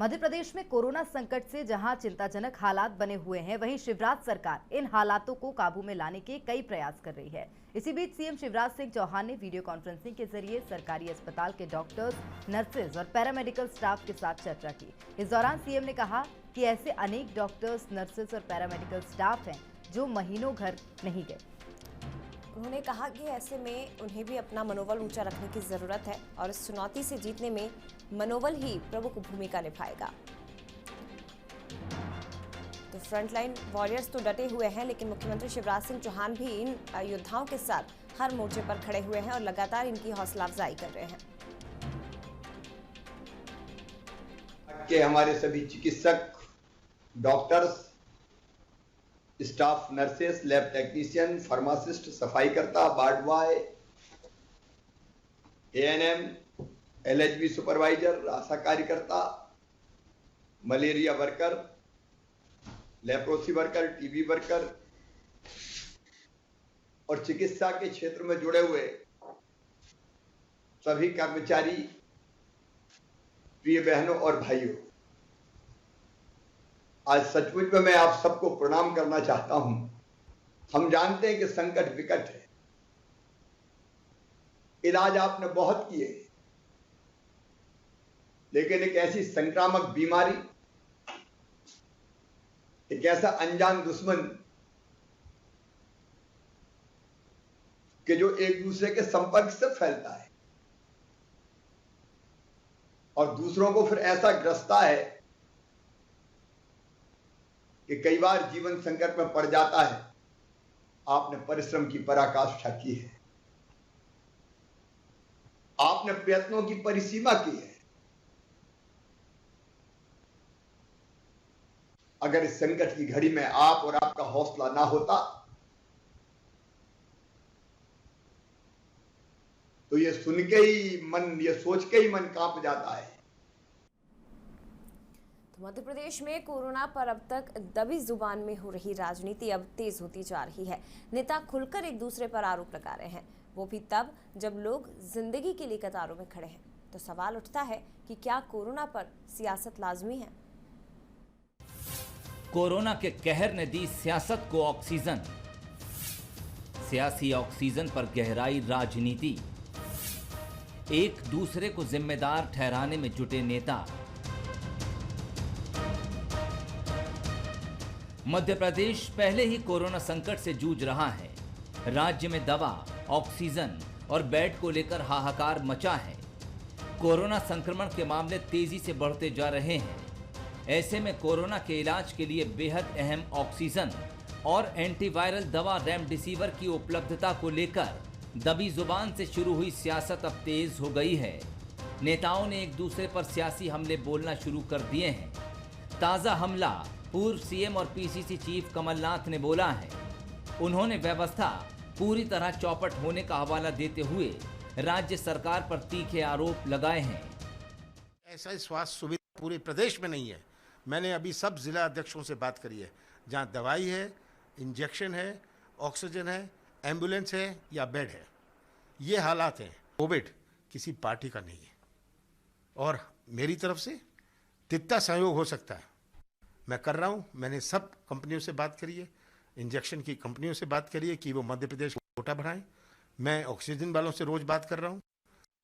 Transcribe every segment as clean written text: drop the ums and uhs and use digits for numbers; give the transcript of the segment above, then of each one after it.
मध्य प्रदेश में कोरोना संकट से जहां चिंताजनक हालात बने हुए हैं, वहीं शिवराज सरकार इन हालातों को काबू में लाने के कई प्रयास कर रही है। इसी बीच सीएम शिवराज सिंह चौहान ने वीडियो कॉन्फ्रेंसिंग के जरिए सरकारी अस्पताल के डॉक्टर्स, नर्सेज और पैरामेडिकल स्टाफ के साथ चर्चा की। इस दौरान सीएम ने कहा कि ऐसे अनेक डॉक्टर्स, नर्सेज और पैरामेडिकल स्टाफ हैं जो महीनों घर नहीं गए। उन्होंने कहा कि ऐसे में उन्हें भी अपना मनोबल ऊंचा रखने की जरूरत है और इस चुनौती से जीतने में मनोबल ही प्रमुख भूमिका निभाएगा। तो फ्रंटलाइन वॉरियर्स तो डटे हुए हैं, लेकिन मुख्यमंत्री शिवराज सिंह चौहान भी इन योद्धाओं के साथ हर मोर्चे पर खड़े हुए हैं और लगातार इनकी हौसला अफजाई कर रहे हैं। कि हमारे सभी चिकित्सक, doctors, staff, nurses, lab technician, pharmacist, सफाई करता, ward boy, ANM, LHV supervisor, ASHA कार्यकर्ता, malaria worker, leprosy worker, TB worker और चिकित्सा के क्षेत्र में जुड़े हुए सभी कर्मचारी, प्रिय बहनों और भाइयों, आज सचमुच में मैं आप सबको प्रणाम करना चाहता हूं। हम जानते हैं कि संकट विकट है, इलाज आपने बहुत किए, लेकिन एक ऐसी संक्रामक बीमारी, एक ऐसा अनजान दुश्मन कि जो एक दूसरे के संपर्क से फैलता है और दूसरों को फिर ऐसा ग्रसता है कि कई बार जीवन संकट में पड़ जाता है। आपने परिश्रम की पराकाष्ठा की है, आपने प्रयत्नों की परिसीमा की है। अगर इस संकट की घड़ी में आप और आपका हौसला ना होता तो ये सुन के ही मन, ये सोच के ही मन कांप जाता है। मध्य प्रदेश में कोरोना पर अब तक दबी जुबान में हो रही राजनीति अब तेज होती जा रही है। नेता खुलकर एक दूसरे पर आरोप लगा रहे हैं, वो भी तब जब लोग जिंदगी के लिए कतारों में खड़े हैं। तो सवाल उठता है कि क्या कोरोना पर सियासत लाजमी है? कोरोना के कहर ने दी सियासत को ऑक्सीजन, सियासी ऑक्सीजन पर गहराई राजनीति, एक दूसरे को जिम्मेदार ठहराने में जुटे नेता। मध्य प्रदेश पहले ही कोरोना संकट से जूझ रहा है। राज्य में दवा, ऑक्सीजन और बेड को लेकर हाहाकार मचा है। कोरोना संक्रमण के मामले तेजी से बढ़ते जा रहे हैं। ऐसे में कोरोना के इलाज के लिए बेहद अहम ऑक्सीजन और एंटीवायरल दवा रेमडेसिविर की उपलब्धता को लेकर दबी जुबान से शुरू हुई सियासत अब तेज हो गई है। नेताओं ने एक दूसरे पर सियासी हमले बोलना शुरू कर दिए हैं। ताजा हमला पूर्व सीएम और पीसीसी चीफ कमलनाथ ने बोला है। उन्होंने व्यवस्था पूरी तरह चौपट होने का हवाला देते हुए राज्य सरकार पर तीखे आरोप लगाए हैं। ऐसा स्वास्थ्य सुविधा पूरे प्रदेश में नहीं है। मैंने अभी सब जिला अध्यक्षों से बात करी है, जहां दवाई है, इंजेक्शन है, ऑक्सीजन है, एम्बुलेंस है या बेड है। ये हालात हैं। कोविड किसी पार्टी का नहीं है और मेरी तरफ से जितना सहयोग हो सकता है मैं कर रहा हूं। मैंने सब कंपनियों से बात करी है, इंजेक्शन की कंपनियों से बात करी है कि वो मध्य प्रदेश को कोटा बढ़ाएं। मैं ऑक्सीजन वालों से रोज बात कर रहा हूं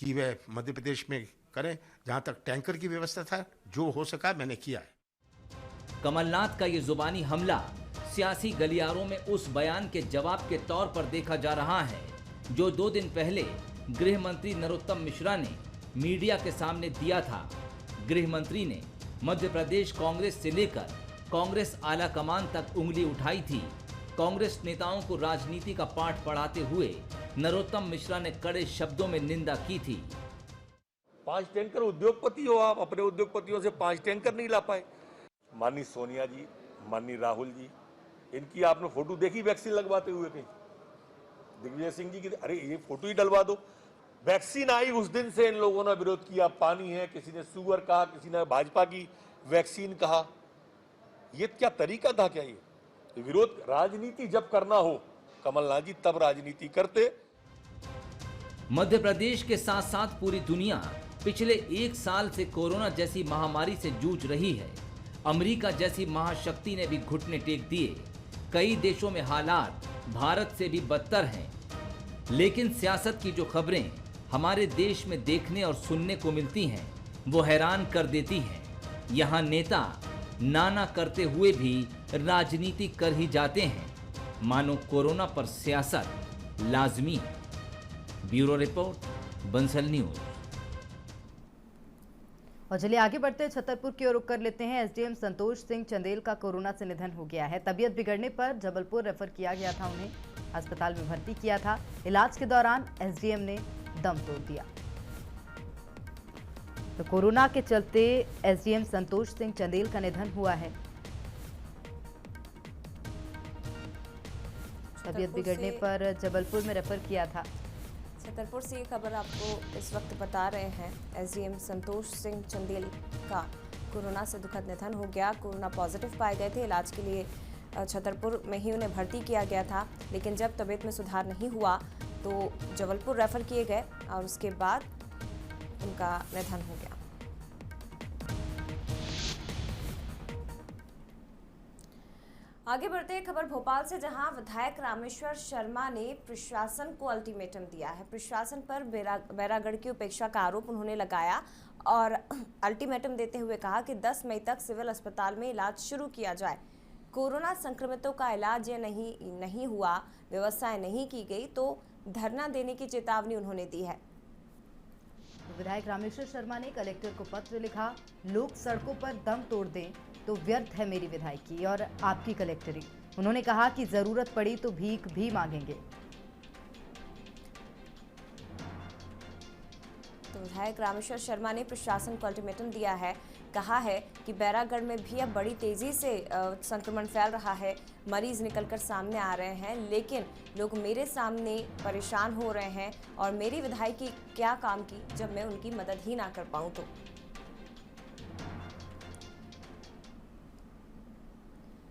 कि वे मध्य प्रदेश में करें। जहां तक टैंकर की व्यवस्था था, जो हो सका मैंने किया है। कमलनाथ का ये जुबानी हमला सियासी गलियारों में उस बयान के जवाब के तौर पर देखा जा रहा है जो 2 दिन पहले गृह मंत्री नरोत्तम मिश्रा ने मीडिया के सामने दिया था। गृह मंत्री ने मध्य प्रदेश कांग्रेस से लेकर कांग्रेस आला कमान तक उंगली उठाई थी। कांग्रेस नेताओं को राजनीति का पाठ पढ़ाते हुए नरोत्तम मिश्रा ने कड़े शब्दों में निंदा की थी। 5 टैंकर उद्योगपति हो आप, अपने उद्योगपतियों से 5 टैंकर नहीं ला पाए। माननीय सोनिया जी, माननीय राहुल जी, इनकी आपने फोटो देखी वैक्सीन लगवाते हुए? कहीं दिग्विजय सिंह जी की, अरे ये फोटो ही डलवा दो। वैक्सीन आई उस दिन से इन लोगों ने विरोध किया। पानी है, किसी ने सुअर कहा, किसी ने भाजपा की वैक्सीन कहा। ये क्या तरीका था? क्या ये विरोध? राजनीति जब करना हो कमलनाथ जी तब राजनीति करते। मध्य प्रदेश के साथ साथ पूरी दुनिया पिछले 1 साल से कोरोना जैसी महामारी से जूझ रही है। अमेरिका जैसी महाशक्ति ने भी घुटने टेक दिए। कई देशों में हालात भारत से भी बदतर हैं। लेकिन सियासत की जो खबरें हमारे देश में देखने और सुनने को मिलती हैं, वो हैरान कर देती हैं। यहाँ नेता नाना करते हुए भी राजनीति कर ही जाते हैं, मानो कोरोना पर सियासत लाजमी है। Bureau report, Bansal news. और चलिए आगे बढ़ते हैं, छतरपुर की ओर रुख कर लेते हैं। एसडीएम संतोष सिंह चंदेल का कोरोना से निधन हो गया है। तबीयत बिगड़ने पर जबलपुर रेफर किया गया था, उन्हें अस्पताल में भर्ती किया था। इलाज के दौरान एसडीएम ने दम तोड़ दिया। तो कोरोना के चलते एसडीएम संतोष सिंह चंदेल का निधन हुआ है। तबीयत बिगड़ने पर जबलपुर में रेफर किया था। छतरपुर से ये खबर आपको इस वक्त बता रहे हैं। एसडीएम संतोष सिंह चंदेल का कोरोना से दुखद निधन हो गया। कोरोना पॉजिटिव पाए गए थे। इलाज के लिए छतरपुर में ही उन्हें भर्ती किया गया था, लेकिन जब तबीयत में सुधार नहीं हुआ तो जबलपुर रेफर किए गए और उसके बाद उनका निधन हो गया। आगे बढ़ते हैं, खबर भोपाल से, जहां विधायक रामेश्वर शर्मा ने प्रशासन को अल्टीमेटम दिया है। प्रशासन पर बैरागढ़ की उपेक्षा का आरोप उन्होंने लगाया और अल्टीमेटम देते हुए कहा कि 10 मई तक सिविल अस्पताल में इलाज शुरू किया जाए। कोरोना संक्रमितों का इलाज नहीं हुआ, व्यवस्थाएं नहीं की गई तो धरना देने की चेतावनी उन्होंने दी है। विधायक रामेश्वर शर्मा ने कलेक्टर को पत्र लिखा, लोग सड़कों पर दम तोड़ दें तो व्यर्थ है मेरी विधायकी और आपकी कलेक्टरी। उन्होंने कहा कि जरूरत पड़ी तो भीख भी मांगेंगे। तो विधायक रामेश्वर शर्मा ने प्रशासन को अल्टीमेटम दिया है। कहा है कि बैरागढ़ में भी अब बड़ी तेजी से संक्रमण फैल रहा है, मरीज निकलकर सामने आ रहे हैं, लेकिन लोग मेरे सामने परेशान हो रहे हैं और मेरी विधायकी क्या काम की जब मैं उनकी मदद ही ना कर पाऊं। तो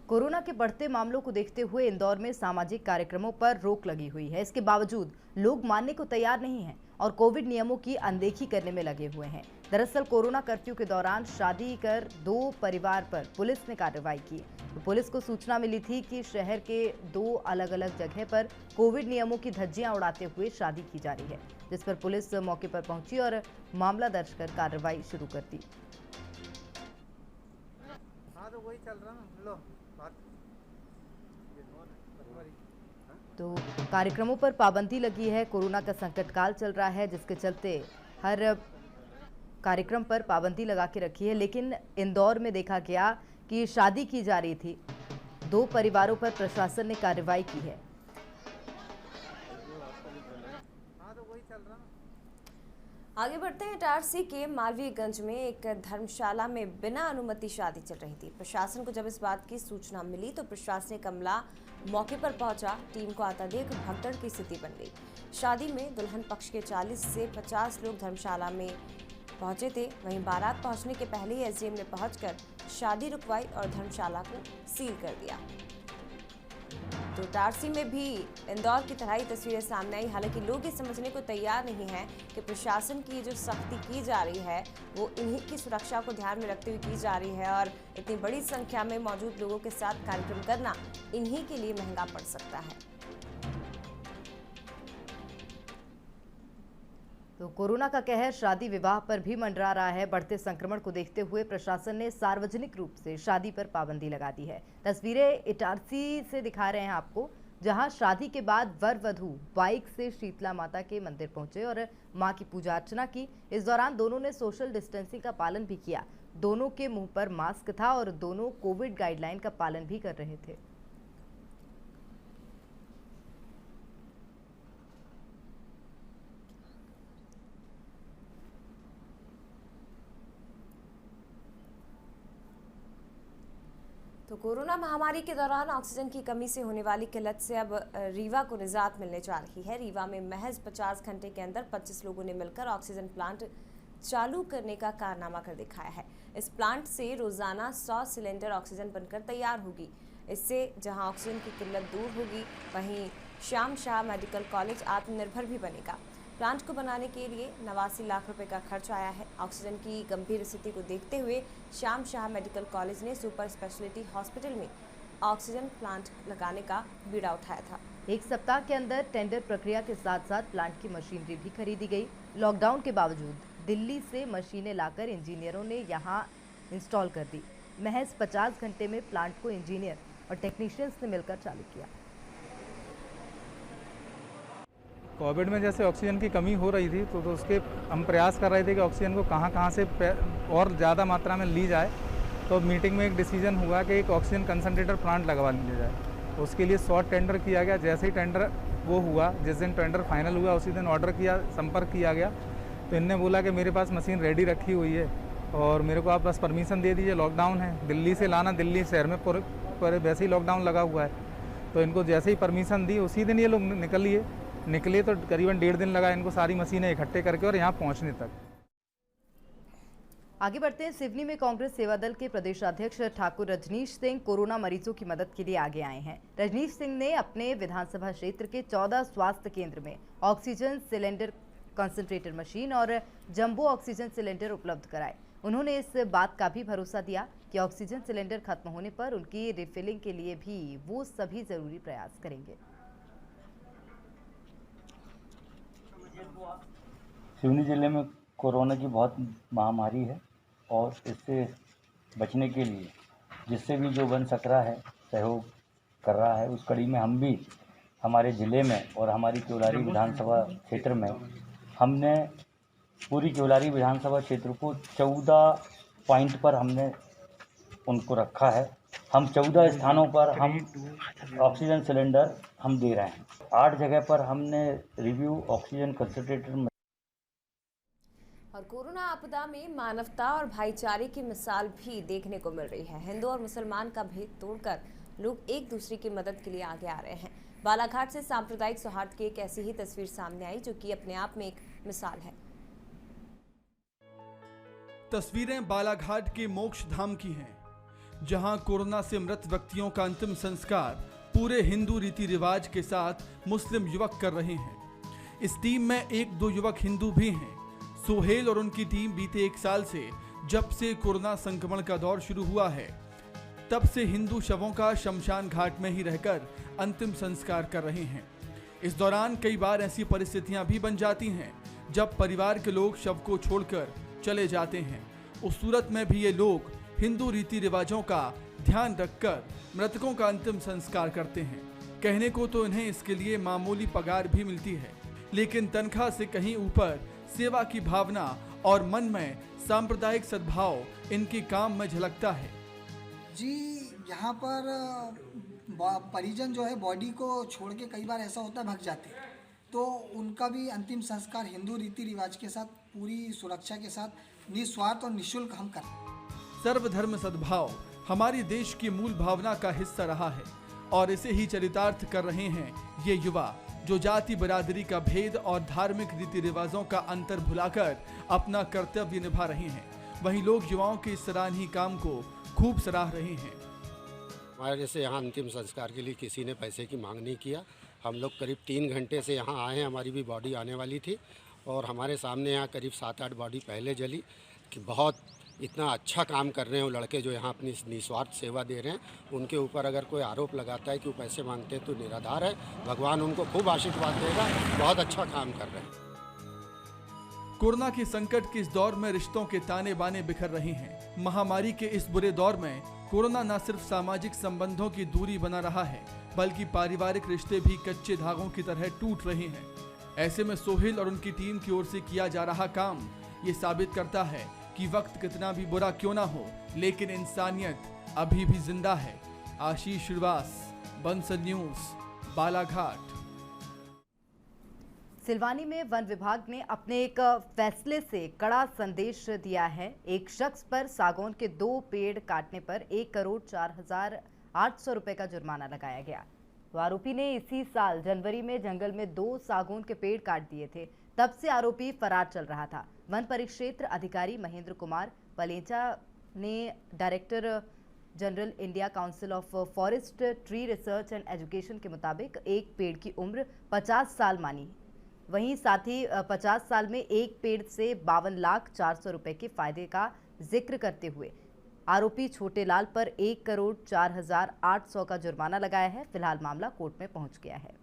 कोरोना के बढ़ते मामलों को देखते हुए इंदौर में सामाजिक कार्यक्रमों पर रोक लगी हुई है। इसके बावजूद लोग मानने को तैयार नहीं हैं और कोविड नियमों की अनदेखी करने में लगे हुए हैं। दरअसल कोरोना कर्फ्यू के दौरान शादी कर 2 परिवार पर पुलिस ने कार्रवाई की। तो पुलिस को सूचना मिली थी कि शहर के 2 अलग-अलग जगह पर कोविड नियमों की धज्जियां उड़ाते हुए शादी की जा रही है, जिस पर पुलिस मौके पर पहुंची और मामला दर्ज कर कार्रवाई शुरू कर दी। तो वही चल रहा ना, लो तो कार्यक्रमों पर पाबंदी लगी है। कोरोना का संकट काल चल रहा है, जिसके चलते हर कार्यक्रम पर पाबंदी लगा के रखी है। लेकिन इंदौर में देखा गया कि शादी की जा रही थी, 2 परिवारों पर प्रशासन ने कार्रवाई की है। तो वही चल रहा। आगे बढ़ते हैं, इटारसी के मालवीयगंज में एक धर्मशाला में बिना अनुमति शादी चल रही थी। प्रशासन को जब इस बात की सूचना मिली तो प्रशासनिक अमला मौके पर पहुंचा। टीम को आता देख भगदड़ की स्थिति बन गई। शादी में दुल्हन पक्ष के 40 से 50 लोग धर्मशाला में पहुंचे थे। वहीं बारात पहुंचने के पहले ही एसडीएम ने पहुंचकर शादी रुकवाई और धर्मशाला को सील कर दिया। तो इटारसी में भी इंदौर की तरह ही तस्वीरें सामने आई। हालांकि लोग ये समझने को तैयार नहीं हैं कि प्रशासन की जो सख्ती की जा रही है वो इन्हीं की सुरक्षा को ध्यान में रखते हुए की जा रही है और इतनी बड़ी संख्या में मौजूद लोगों के साथ कार्यक्रम करना इन्हीं के लिए महंगा पड़ सकता है। तो कोरोना का कहर शादी विवाह पर भी मंडरा रहा है। बढ़ते संक्रमण को देखते हुए प्रशासन ने सार्वजनिक रूप से शादी पर पाबंदी लगा दी है। तस्वीरें इटारसी से दिखा रहे हैं आपको, जहां शादी के बाद वर वधू बाइक से शीतला माता के मंदिर पहुंचे और मां की पूजा अर्चना की। इस दौरान दोनों ने सोशल डिस्टेंसिंग का पालन भी किया। दोनों के मुंह पर मास्क था और दोनों कोविड गाइडलाइन का पालन भी कर रहे थे। तो कोरोना महामारी के दौरान ऑक्सीजन की कमी से होने वाली किल्लत से अब रीवा को निजात मिलने जा रही है। रीवा में महज 50 घंटे के अंदर 25 लोगों ने मिलकर ऑक्सीजन प्लांट चालू करने का कारनामा कर दिखाया है। इस प्लांट से रोजाना 100 सिलेंडर ऑक्सीजन बनकर तैयार होगी। इससे जहां ऑक्सीजन की किल्लत दूर होगी, वहीं श्याम शाह मेडिकल कॉलेज आत्मनिर्भर भी बनेगा। प्लांट को बनाने के लिए 89 लाख रुपए का खर्च आया है। ऑक्सीजन की गंभीर स्थिति को देखते हुए श्याम शाह मेडिकल कॉलेज ने सुपर स्पेशलिटी हॉस्पिटल में ऑक्सीजन प्लांट लगाने का बीड़ा उठाया था। एक सप्ताह के अंदर टेंडर प्रक्रिया के साथ साथ प्लांट की मशीनरी भी खरीदी गई। लॉकडाउन के बावजूद दिल्ली से मशीनें लाकर इंजीनियरों ने यहां इंस्टॉल कर दी। महज 50 घंटे में प्लांट को इंजीनियर और टेक्नीशियंस ने मिलकर चालू किया। कोविड में जैसे ऑक्सीजन की कमी हो रही थी तो उसके हम प्रयास कर रहे थे कि ऑक्सीजन को कहाँ से और ज़्यादा मात्रा में ली जाए। तो मीटिंग में एक डिसीजन हुआ कि एक ऑक्सीजन कंसंट्रेटर प्लांट लगवा लिया जाए। उसके लिए शॉर्ट टेंडर किया गया। जैसे ही टेंडर वो हुआ, जिस दिन टेंडर फाइनल हुआ उसी दिन ऑर्डर किया, संपर्क किया गया। तो इनने बोला कि मेरे पास मशीन रेडी रखी हुई है और मेरे को आप बस परमिशन दे दीजिए। लॉकडाउन है, दिल्ली से लाना, दिल्ली शहर में पूरे वैसे ही लॉकडाउन लगा हुआ है। तो इनको जैसे ही परमिशन दी उसी दिन ये लोग निकले तो करीबन 1.5 दिन लगा इनको सारी मशीनें इकट्ठे करके और यहाँ पहुँचने तक। आगे बढ़ते हैं। सिवनी में कांग्रेस सेवा दल के प्रदेशाध्यक्ष ठाकुर रजनीश सिंह कोरोना मरीजों की मदद के लिए आगे आए हैं। रजनीश सिंह ने अपने विधानसभा क्षेत्र के 14 स्वास्थ्य केंद्र में ऑक्सीजन सिलेंडर, कंसंट्रेटर मशीन और जंबो ऑक्सीजन सिलेंडर उपलब्ध कराए। उन्होंने इस बात का भी भरोसा दिया कि ऑक्सीजन सिलेंडर खत्म होने पर उनकी रिफिलिंग के लिए भी वो सभी जरूरी प्रयास करेंगे। सिवनी जिले में कोरोना की बहुत महामारी है और इससे बचने के लिए जिससे भी जो बन सक रहा है सहयोग कर रहा है। उस कड़ी में हम भी हमारे ज़िले में और हमारी केवलारी विधानसभा क्षेत्र में हमने पूरी केवलारी विधानसभा क्षेत्र को 14 पॉइंट पर हमने उनको रखा है। हम 14 स्थानों पर हम ऑक्सीजन सिलेंडर हम दे रहे हैं। 8 जगह पर हमने रिव्यू ऑक्सीजन कंसंट्रेटर। और कोरोना आपदा में मानवता और भाईचारे की मिसाल भी देखने को मिल रही है। हिंदू और मुसलमान का भेद तोड़कर लोग एक दूसरे की मदद के लिए आगे आ रहे हैं। बालाघाट से सांप्रदायिक सौहार्द की एक ऐसी ही तस्वीर सामने आई जो कि अपने आप में एक मिसाल है। तस्वीरें बालाघाट के मोक्ष धाम की हैं, जहां कोरोना से मृत व्यक्तियों का अंतिम संस्कार पूरे हिंदू रीति रिवाज के साथ मुस्लिम युवक कर रहे हैं। इस टीम में 1-2 युवक हिंदू भी हैं। सोहेल और उनकी टीम बीते 1 साल से जब से कोरोना संक्रमण का दौर शुरू हुआ है तब से हिंदू शवों का शमशान घाट में ही रहकर अंतिम संस्कार कर रहे हैं। इस दौरान कई बार ऐसी परिस्थितियां भी बन जाती हैं जब परिवार के लोग शव को छोड़कर चले जाते हैं। उस सूरत में भी ये लोग हिंदू रीति रिवाजों का ध्यान रखकर मृतकों का अंतिम संस्कार करते हैं। कहने को तो इन्हें इसके लिए मामूली पगार भी मिलती है, लेकिन तनख्वाह से कहीं ऊपर सेवा की भावना और मन में सांप्रदायिक सद्भाव इनके काम में झलकता है। जी, यहाँ पर परिजन जो है बॉडी को छोड़ के कई बार ऐसा होता है भाग जाते हैं, तो उनका भी अंतिम संस्कार हिंदू रीति रिवाज के साथ पूरी सुरक्षा के साथ निस्वार्थ और निःशुल्क हम करते हैं। सर्वधर्म सद्भाव हमारी देश की मूल भावना का हिस्सा रहा है और इसे ही चरितार्थ कर रहे हैं ये युवा, जो जाति बिरादरी का भेद और धार्मिक रीति रिवाजों का अंतर भुलाकर अपना कर्तव्य निभा रहे हैं। वहीं लोग युवाओं के इस सराहनीय काम को खूब सराह रहे हैं। हमारे जैसे यहाँ अंतिम संस्कार के लिए किसी ने पैसे की मांग नहीं किया। हम लोग करीब 3 घंटे से यहाँ आए हैं। हमारी भी बॉडी आने वाली थी और हमारे सामने यहाँ करीब 7-8 बॉडी पहले जली। कि बहुत इतना अच्छा काम कर रहे हैं वो लड़के जो यहाँ अपनी निस्वार्थ सेवा दे रहे हैं। उनके ऊपर अगर कोई आरोप लगाता है कि वो पैसे मांगते हैं तो निराधार है। भगवान उनको खूब आशीर्वाद देगा। बहुत अच्छा काम कर रहे हैं। कोरोना के संकट के इस दौर में रिश्तों के ताने बाने बिखर रहे हैं। महामारी के इस बुरे दौर में कोरोना न सिर्फ सामाजिक संबंधों की दूरी बना रहा है, बल्कि पारिवारिक रिश्ते भी कच्चे धागों की तरह टूट रहे हैं। ऐसे में सोहेल और उनकी टीम की ओर से किया जा रहा काम ये साबित करता है कि वक्त कितना भी बुरा क्यों ना हो, लेकिन इंसानियत अभी भी जिंदा है। आशीष श्रीवास, बंसल न्यूज, बालाघाट। सिलवानी में वन विभाग ने अपने एक फैसले से कड़ा संदेश दिया है। एक शख्स पर सागौन के 2 पेड़ काटने पर 1,04,800 रुपए का जुर्माना लगाया गया। तो आरोपी ने इसी साल जनवरी में जंगल में 2 सागौन के पेड़ काट दिए थे। तब से आरोपी फरार चल रहा था। वन परिक्षेत्र अधिकारी महेंद्र कुमार पलेचा ने director general India council of forest tree research and education के मुताबिक एक पेड़ की उम्र 50 साल मानी। वहीं साथ ही 50 साल में एक पेड़ से 52,04,00,000 रुपए के फायदे का जिक्र करते हुए आरोपी छोटे लाल पर 1,04,08,00,000 का जुर्माना लगाया है। फिलहाल मामला कोर्ट में पहुंच गया है।